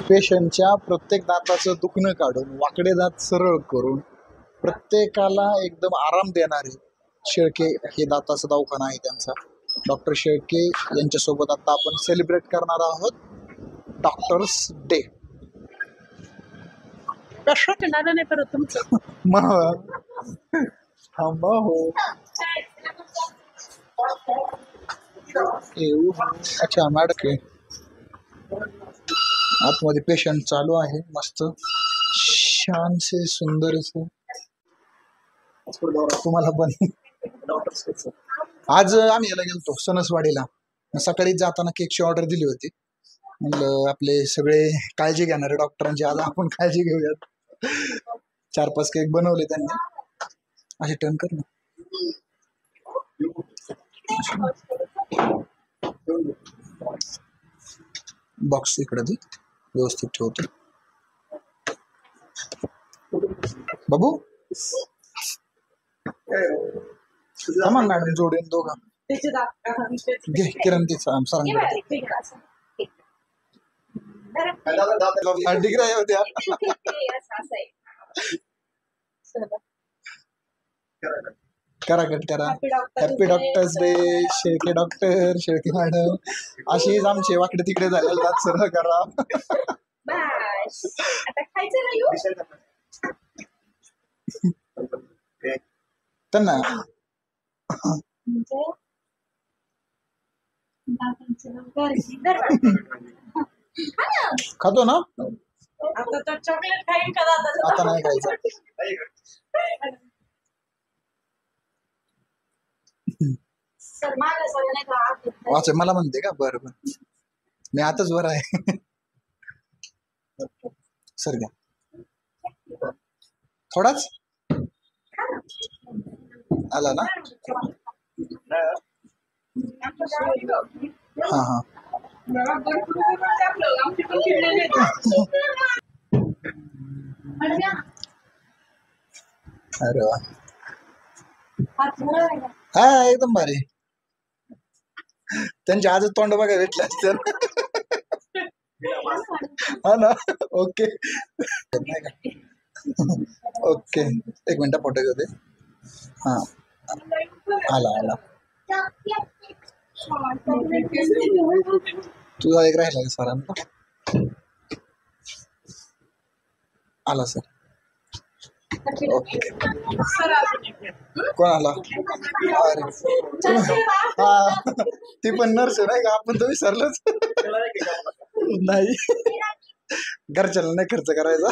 पेशंटच्या प्रत्येक दाताचं दुखणं काढून वाकडे दात सरळ करून प्रत्येकाला एकदम आराम देणारे शेळके हे दाताचा दवाखाना आहे त्यांचा. डॉक्टर शेळके यांच्यासोबत आता आपण सेलिब्रेट करणार आहोत डॉक्टर्स डे. नाही परत तुमचं थांबा हो. अच्छा मॅडके आतमध्ये पेशंट चालू आहे मस्त छानसे सुंदरसे. तुम्हाला पण आज आम्ही याला गेलतो सणसवाडीला. सकाळी जाताना केकची ऑर्डर दिली होती. म्हणलं आपले सगळे काळजी घेणारे डॉक्टरांची आज आपण काळजी घेऊयात. 4-5 केक बनवले त्यांनी. असे टर्न कर ना. बॉक्स इकडे दे व्यवस्थित ठेवतो. बाबू मॅडम जोडेन दोघं घे. किरण ती सरांकडे डिग्री होत्या. करा कट करा. Happy doctors day Shelke doctor Shelke madam. अशीच आमचे वाकडे तिकडे झालेले दात सरळ करा. त्यांना खातो ना चॉकलेट खाईन का आता नाही खायचं. वाच मला म्हणते का? बरं बरं मी आताच बरं आहे. सर घ्या थोडाच आला ना. हा हा अरे वा हा एकदम भारी. त्यांच्या आजच तोंड बघा भेटले असते. हा ना. ओके ओके एक मिनिट फोटो घेऊ दे. हा आला आला. तुझा एक राहिला का सरांना? आला सर. ओके कोण आला? अरे हा ती पण नर्स नाही का? आपण तर विसरलोच. नाही घरच्याला नाही खर्च करायचा.